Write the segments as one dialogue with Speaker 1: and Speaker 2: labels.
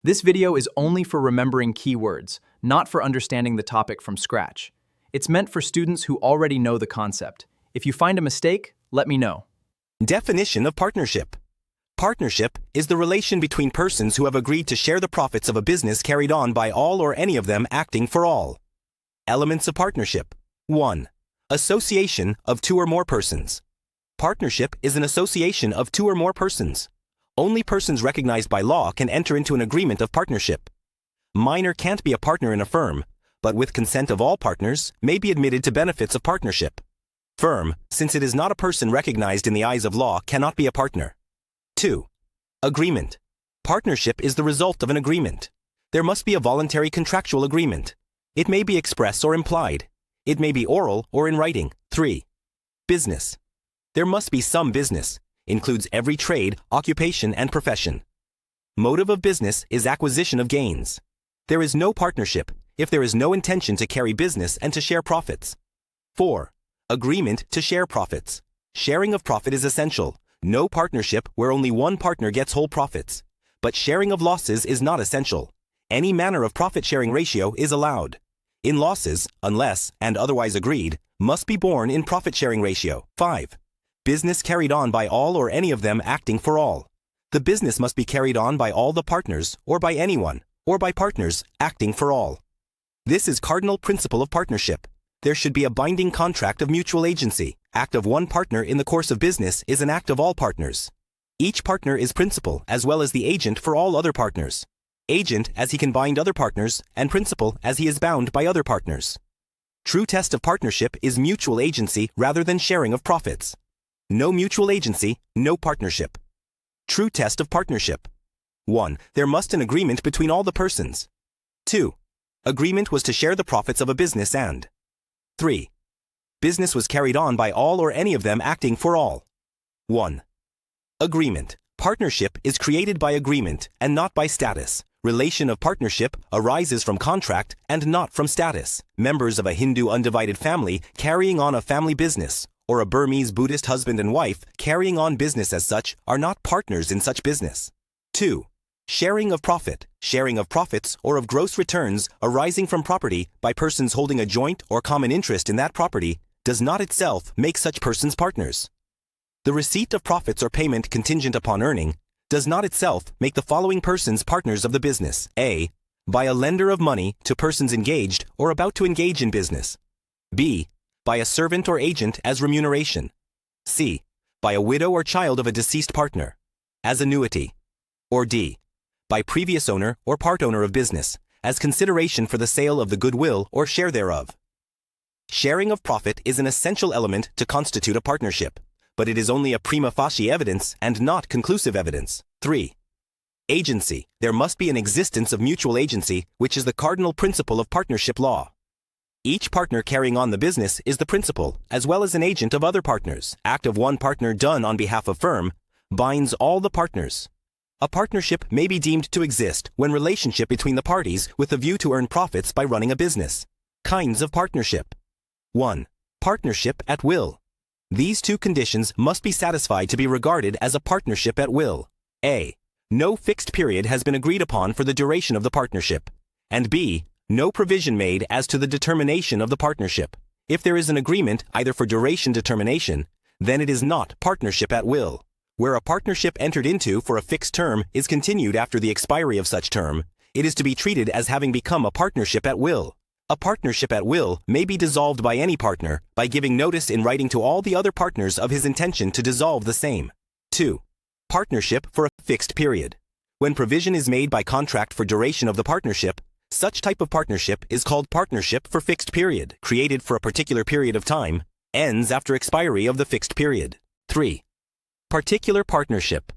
Speaker 1: This video is only for remembering keywords, not for understanding the topic from scratch. It's meant for students who already know the concept. If you find a mistake, let me know.
Speaker 2: Definition of partnership. Partnership is the relation between persons who have agreed to share the profits of a business carried on by all or any of them acting for all. Elements of partnership. 1. Association of two or more persons. Partnership is an association of two or more persons. Only persons recognized by law can enter into an agreement of partnership. Minor can't be a partner in a firm, but with consent of all partners, may be admitted to benefits of partnership. Firm, since it is not a person recognized in the eyes of law, cannot be a partner. 2. Agreement. Partnership is the result of an agreement. There must be a voluntary contractual agreement. It may be express or implied. It may be oral or in writing. 3. Business. There must be some business. Includes every trade, occupation, and profession. Motive of business is acquisition of gains. There is no partnership if there is no intention to carry business and to share profits. 4. Agreement to share profits. Sharing of profit is essential. No partnership where only one partner gets whole profits. But sharing of losses is not essential. Any manner of profit-sharing ratio is allowed. In losses, unless and otherwise agreed, must be borne in profit-sharing ratio. 5. Business carried on by all or any of them acting for all. The business must be carried on by all the partners, or by anyone, or by partners, acting for all. This is cardinal principle of partnership. There should be a binding contract of mutual agency. Act of one partner in the course of business is an act of all partners. Each partner is principal as well as the agent for all other partners. Agent as he can bind other partners, and principal as he is bound by other partners. True test of partnership is mutual agency rather than sharing of profits. No mutual agency, no partnership. True test of partnership. 1. There must an agreement between all the persons. 2. Agreement was to share the profits of a business and 3. Business was carried on by all or any of them acting for all. 1. Agreement. Partnership is created by agreement and not by status. Relation of partnership arises from contract and not from status. Members of a Hindu undivided family carrying on a family business, or a Burmese Buddhist husband and wife carrying on business as such, are not partners in such business. 2. Sharing of profit. Sharing of profits or of gross returns arising from property by persons holding a joint or common interest in that property does not itself make such persons partners. The receipt of profits or payment contingent upon earning does not itself make the following persons partners of the business. A. By a lender of money to persons engaged or about to engage in business. B. By a servant or agent as remuneration. C. By a widow or child of a deceased partner, as annuity. Or D. By previous owner or part owner of business, as consideration for the sale of the goodwill or share thereof. Sharing of profit is an essential element to constitute a partnership, but it is only a prima facie evidence and not conclusive evidence. 3. Agency. There must be an existence of mutual agency, which is the cardinal principle of partnership law. Each partner carrying on the business is the principal, as well as an agent of other partners. Act of one partner done on behalf of firm binds all the partners. A partnership may be deemed to exist when relationship between the parties with a view to earn profits by running a business. Kinds of partnership. 1. Partnership at will. These two conditions must be satisfied to be regarded as a partnership at will. A. No fixed period has been agreed upon for the duration of the partnership. And B. No provision made as to the determination of the partnership. If there is an agreement either for duration determination, then it is not partnership at will. Where a partnership entered into for a fixed term is continued after the expiry of such term, it is to be treated as having become a partnership at will. A partnership at will may be dissolved by any partner by giving notice in writing to all the other partners of his intention to dissolve the same. 2. Partnership for a fixed period. When provision is made by contract for duration of the partnership, such type of partnership is called partnership for fixed period, created for a particular period of time, ends after expiry of the fixed period. 3. Particular partnership.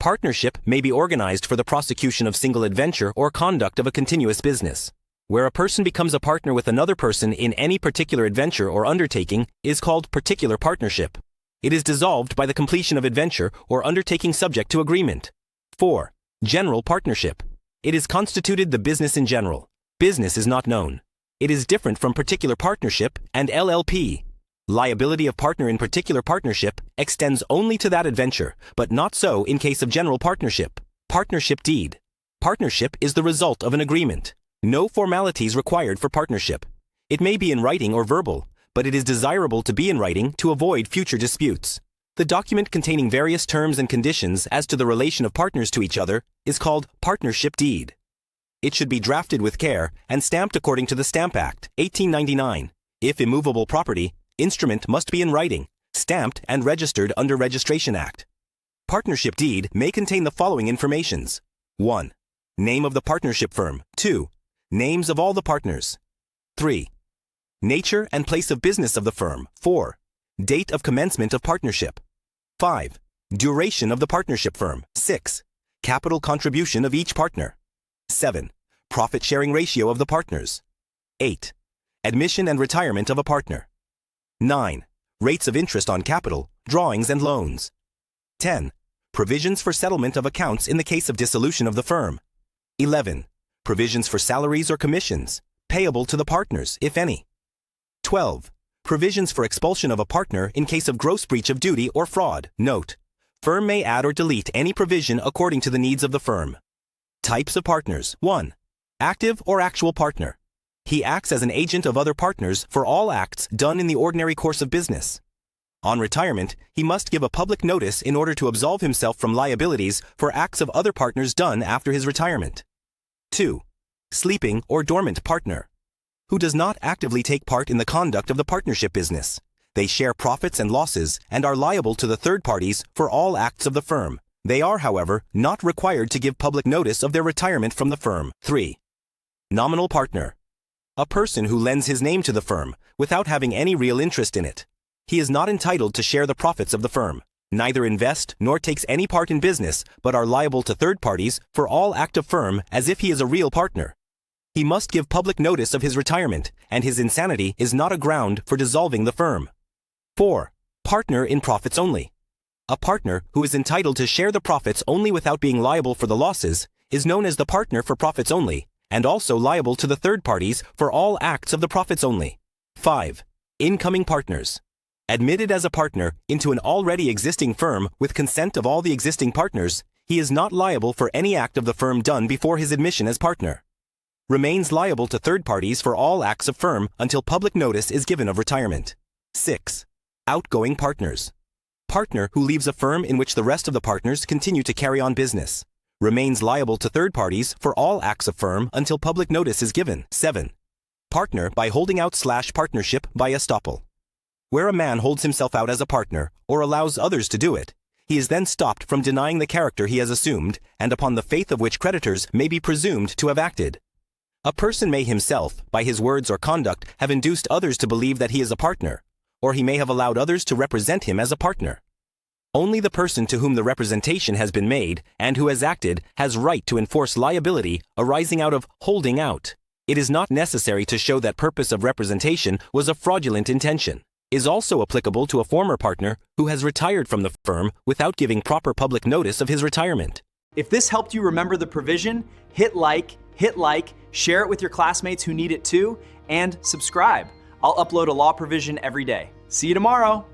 Speaker 2: Partnership may be organized for the prosecution of single adventure or conduct of a continuous business. Where a person becomes a partner with another person in any particular adventure or undertaking is called particular partnership. It is dissolved by the completion of adventure or undertaking subject to agreement. 4. General partnership. It is constituted the business in general. Business is not known. It is different from particular partnership and LLP. Liability of partner in particular partnership extends only to that adventure, but not so in case of general partnership. Partnership deed. Partnership is the result of an agreement. No formalities required for partnership. It may be in writing or verbal, but it is desirable to be in writing to avoid future disputes. The document containing various terms and conditions as to the relation of partners to each other is called partnership deed. It should be drafted with care and stamped according to the Stamp Act, 1899. If immovable property, instrument must be in writing, stamped and registered under Registration Act. Partnership deed may contain the following informations. 1. Name of the partnership firm. 2. Names of all the partners. 3. Nature and place of business of the firm. 4. Date of commencement of partnership. 5. Duration of the partnership firm. 6. Capital contribution of each partner. 7. Profit-sharing ratio of the partners. 8. Admission and retirement of a partner. 9. Rates of interest on capital, drawings and loans. 10. Provisions for settlement of accounts in the case of dissolution of the firm. 11. Provisions for salaries or commissions, payable to the partners, if any. 12. Provisions for expulsion of a partner in case of gross breach of duty or fraud. Note: firm may add or delete any provision according to the needs of the firm. Types of partners. 1. Active or actual partner. He acts as an agent of other partners for all acts done in the ordinary course of business. On retirement, he must give a public notice in order to absolve himself from liabilities for acts of other partners done after his retirement. 2. Sleeping or dormant partner, who does not actively take part in the conduct of the partnership business. They share profits and losses and are liable to the third parties for all acts of the firm. They are, however, not required to give public notice of their retirement from the firm. 3. Nominal partner, a person who lends his name to the firm without having any real interest in it. He is not entitled to share the profits of the firm, neither invest nor takes any part in business, but are liable to third parties for all act of firm as if he is a real partner. He must give public notice of his retirement, and his insanity is not a ground for dissolving the firm. 4. Partner in profits only. A partner who is entitled to share the profits only without being liable for the losses is known as the partner for profits only, and also liable to the third parties for all acts of the profits only. 5. Incoming partners. Admitted as a partner into an already existing firm with consent of all the existing partners, he is not liable for any act of the firm done before his admission as partner. Remains liable to third parties for all acts of firm until public notice is given of retirement. 6. Outgoing partners. Partner who leaves a firm in which the rest of the partners continue to carry on business. Remains liable to third parties for all acts of firm until public notice is given. 7. Partner by holding out / partnership by estoppel. Where a man holds himself out as a partner, or allows others to do it, he is then stopped from denying the character he has assumed, and upon the faith of which creditors may be presumed to have acted. A person may himself, by his words or conduct, have induced others to believe that he is a partner, or he may have allowed others to represent him as a partner. Only the person to whom the representation has been made, and who has acted, has right to enforce liability arising out of holding out. It is not necessary to show that purpose of representation was a fraudulent intention. Is also applicable to a former partner who has retired from the firm without giving proper public notice of his retirement.
Speaker 1: If this helped you remember the provision, hit like, share it with your classmates who need it too, and subscribe. I'll upload a law provision every day. See you tomorrow.